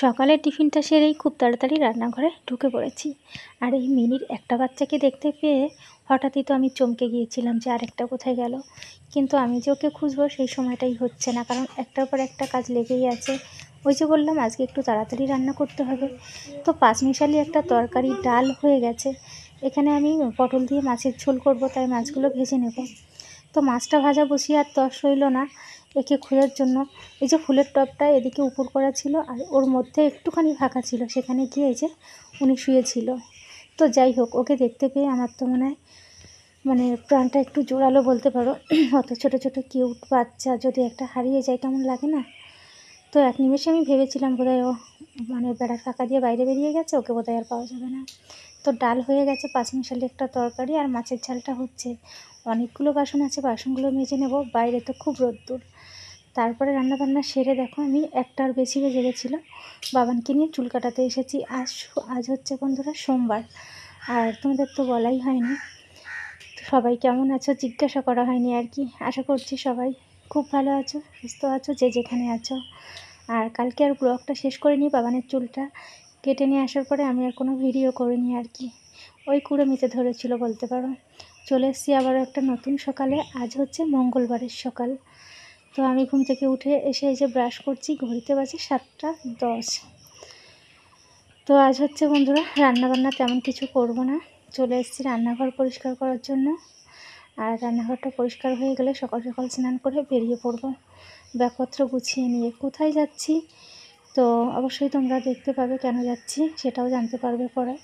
সকালের টিফিনটা সেরেই খুব তাড়াতাড়ি রান্নাঘরে ঢুকে পড়েছি। আর এই মিনির একটা বাচ্চাকে দেখতে পেয়ে হঠাৎই তো আমি চমকে গিয়েছিলাম যে আরেকটা কোথায় গেল। কিন্তু আমি যে ওকে খুঁজবো সেই সময়টাই হচ্ছে না, কারণ একটার পর একটা কাজ লেগেই আছে। ওই যে বললাম আজকে একটু তাড়াতাড়ি রান্না করতে হবে, তো পাঁচমিশালি একটা তরকারি ডাল হয়ে গেছে। এখানে আমি পটল দিয়ে মাছের ঝোল করব, তাই মাছগুলো ভেজে নেব। তো মাছটা ভাজা বসিয়ে আর তর সইল না একে খোঁজার জন্য। এই যে ফুলের টবটা এদিকে উপর করা ছিল আর ওর মধ্যে একটুখানি ফাঁকা ছিল, সেখানে গিয়ে এই যে উনি শুয়েছিল। তো যাই হোক, ওকে দেখতে পেয়ে আমার তো মনে হয় প্রাণটা একটু জোরালো বলতে পারো। অত ছোট ছোট কিউট বাচ্চা যদি একটা হারিয়ে যায় কেমন লাগে না। তো এক নিমেষে আমি ভেবেছিলাম বোধহয় ও বেড়ার ফাঁকা দিয়ে বাইরে বেরিয়ে গেছে, ওকে বোধহয় আর পাওয়া যাবে না। তো ডাল হয়ে গেছে, পাঁচমিশালি একটা তরকারি আর মাছের ঝালটা হচ্ছে। অনেকগুলো বাসন আছে, বাসনগুলো মেজে নেব, বাইরে তো খুব রোদ্দুর। তারপরে রান্নাবান্না সেরে দেখো আমি একটার বেশি বেজে গেছিলো। বাবানকে নিয়ে চুল কাটাতে এসেছি। আজ হচ্ছে বন্ধুরা সোমবার। আর তোমাদের তো বলাই হয়নি সবাই কেমন আছো, জিজ্ঞাসা করা হয়নি আর কি। আশা করছি সবাই খুব ভালো আছো, সুস্থ আছো, যে যেখানে আছো। আর কালকে আর ব্লগটা শেষ করিনি, বাবানের চুলটা কেটে নিয়ে আসার পরে আমি আর কোনো ভিডিও করিনি আর কি। ওই কুড়েমিতে ধরেছিল বলতে পারো। চলে এসেছি আবারও একটা নতুন সকালে। আজ হচ্ছে মঙ্গলবারের সকাল। তো আমি ঘুম থেকে উঠে এসে এই যে ব্রাশ করছি, ঘড়িতে বাজে 7টা 10। তো আজ হচ্ছে বন্ধুরা রান্নাবান্না তেমন কিছু করব না, চলে এসেছি রান্নাঘর পরিষ্কার করার জন্য। আর রান্নাঘরটা পরিষ্কার হয়ে গেলে সকাল সকাল স্নান করে বেরিয়ে পড়ব ব্যাগপত্র গুছিয়ে নিয়ে। কোথায় যাচ্ছি তো অবশ্যই তোমরা দেখতে পাবে, কেন যাচ্ছি সেটাও জানতে পারবে পরে।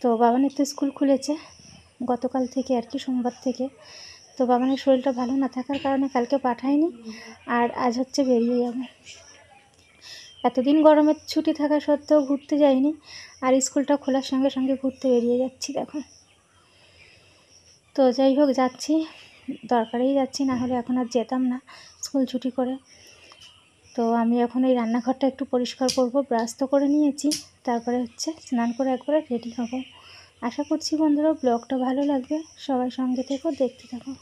তো বাবানের তো স্কুল খুলেছে গতকাল থেকে আর কি, সোমবার থেকে। তো বাবানের শরীরটা ভালো না থাকার কারণে কালকে পাঠায়নি, আর আজ হচ্ছে বেরিয়ে যাবে। এতদিন গরমের ছুটি থাকা সত্ত্বেও ঘুরতে যাইনি, আর স্কুলটা খোলার সঙ্গে সঙ্গে ঘুরতে বেরিয়ে যাচ্ছি দেখো। তো যাই হোক, যাচ্ছি, দরকারেই যাচ্ছি, না হলে এখন আর যেতাম না স্কুল ছুটি করে। তো আমি এখন এই রান্নাঘরটা একটু পরিষ্কার করব, ব্রাশ তো করে নিয়েছি, তারপরে হচ্ছে স্নান করে একবারে রেডি হব। আশা করছি বন্ধুরা ব্লগটা ভালো লাগবে, সবাই সঙ্গে থেকো, দেখতে থাকো।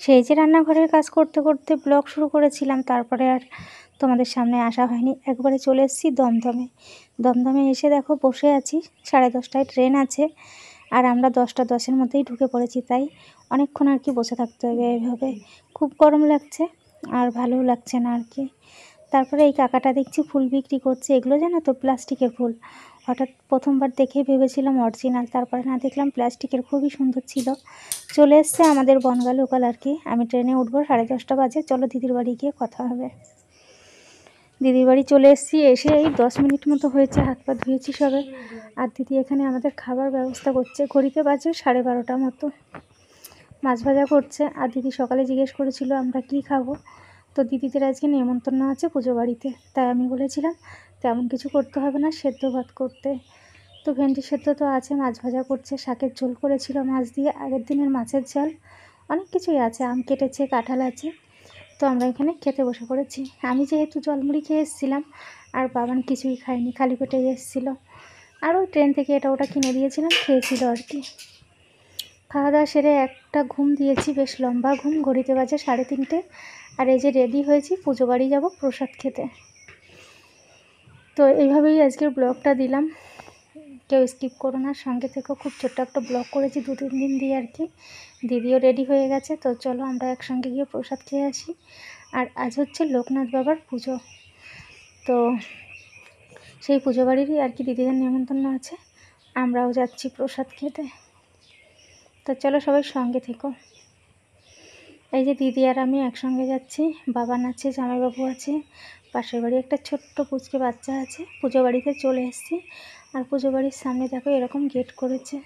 সেই যে রান্নাঘরের কাজ করতে করতে ব্লগ শুরু করেছিলাম, তারপরে আর তোমাদের সামনে আসা হয়নি। একবারে চলে এসেছি দমদমে। দমদমে এসে দেখো বসে আছি, 10:30টায় ট্রেন আছে, আর আমরা 10টা 10-এর মধ্যেই ঢুকে পড়েছি। তাই অনেকক্ষণ আর কি বসে থাকতে হবে এইভাবে। খুব গরম লাগছে আর ভালোও লাগছে না আর কি। তারপরে এই কাকাটা দেখছি ফুল বিক্রি করছে। এগুলো জানো তো প্লাস্টিকের ফুল। হঠাৎ প্রথমবার দেখে ভেবেছিলাম অরিজিনাল, তারপরে না দেখলাম প্লাস্টিকের, খুবই সুন্দর ছিল। চলে এসছে আমাদের বনগা লোকাল আর কি। আমি ট্রেনে উঠবো, 10:30টা বাজে। চলো দিদির বাড়ি গিয়ে কথা হবে। দিদির বাড়ি চলে এসেছি, এসে এই 10 মিনিট মতো হয়েছে, হাত পা ধুয়েছি সবে। আর দিদি এখানে আমাদের খাবার ব্যবস্থা করছে। ঘড়িতে বাজে 12:30 মতো। মাছ ভাজা করছে। আর দিদি সকালে জিজ্ঞেস করেছিল আমরা কি খাবো। তো দিদিদের আজকে নেমন্তন্ন আছে পুজো বাড়িতে, তাই আমি বলেছিলাম তেমন কিছু করতে হবে না, সেদ্ধ ভাত করতে। তো ভেন্ডি সেদ্ধ তো আছে, মাছ ভাজা করছে, শাকের ঝোল করেছিল মাছ দিয়ে, আগের দিনের মাছের ঝাল, অনেক কিছুই আছে, আম কেটেছে, কাঁঠাল আছে। তো আমরা এখানে খেতে বসে পড়েছি। আমি যেহেতু জলমুড়ি খেয়ে এসেছিলাম, আর বাবান কিছুই খায়নি, খালি পেটেই এসেছিলো। আর ওই ট্রেন থেকে এটা ওটা কিনে দিয়েছিলাম, খেয়েছিল আর কি। খাওয়া দাওয়া সেরে একটা ঘুম দিয়েছি, বেশ লম্বা ঘুম। ঘড়িতে বাজে 3:30। আর এই যে রেডি হয়েছি, পুজো বাড়ি যাব প্রসাদ খেতে। তো এইভাবেই আজকের ব্লগটা দিলাম, কেউ স্কিপ করো না, সঙ্গে থেকে খুব ছোট্ট একটা ব্লগ করেছি 2-3 দিন দিয়ে আর কি। দিদিও রেডি হয়ে গেছে, তো চলো আমরা একসঙ্গে গিয়ে প্রসাদ খেয়ে আসি। আর আজ হচ্ছে লোকনাথ বাবার পুজো, তো সেই পুজো বাড়িরই আর কি দিদিদের নেমন্তন্ন আছে, আমরাও যাচ্ছি প্রসাদ খেতে। তো চলো সবাই সঙ্গে থেকো। এই যে দিদি আর আমি একসঙ্গে যাচ্ছি, বাবান আছে, জামাইবাবু আছে, পাশের বাড়ি একটা ছোট্ট পুচকে বাচ্চা আছে। পুজো বাড়িতে চলে এসেছি, আর পুজো বাড়ির সামনে দেখো এরকম গেট করেছে।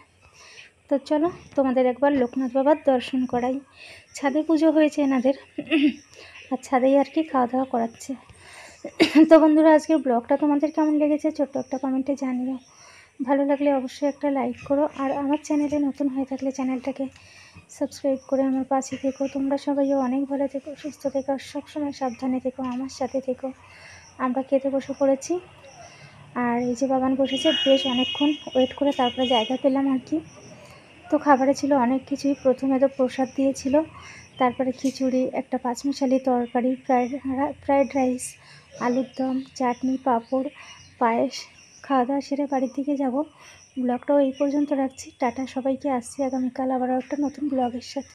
তো চলো তোমাদের একবার লোকনাথ বাবার দর্শন করাই। ছাদে পুজো হয়েছে এনাদের, আর ছাদেই আর কি খাওয়া দাওয়া করাচ্ছে। তো বন্ধুরা, আজকের ব্লগটা তোমাদের কেমন লেগেছে ছোট্ট একটা কমেন্টে জানিও। ভালো লাগলে অবশ্যই একটা লাইক করো, আর আমার চ্যানেলে নতুন হয়ে থাকলে চ্যানেলটাকে সাবস্ক্রাইব করে আমার পাশে থেকো। তোমরা সবাইও অনেক ভালো থেকো, সুস্থ থেকো, আর সবসময় সাবধানে থেকো, আমার সাথে থেকো। আমরা খেতে বসে পড়েছি, আর এই যে বাবান বসেছে, বেশ অনেকক্ষণ ওয়েট করে তারপরে জায়গা পেলাম আর কি। তো খাবারে ছিল অনেক কিছুই। প্রথমে তো প্রসাদ দিয়েছিল, তারপরে খিচুড়ি, একটা পাঁচমিশালি তরকারি, ফ্রায়েড রাইস, আলুর দম, চাটনি, পাঁপড়, পায়েস। খাওয়া দাওয়া সেরে বাড়ির দিকে যাব। ব্লগটাও এই পর্যন্ত রাখছি। টাটা সবাইকে, আসছি আগামীকাল আবারও একটা নতুন ব্লগের সাথে।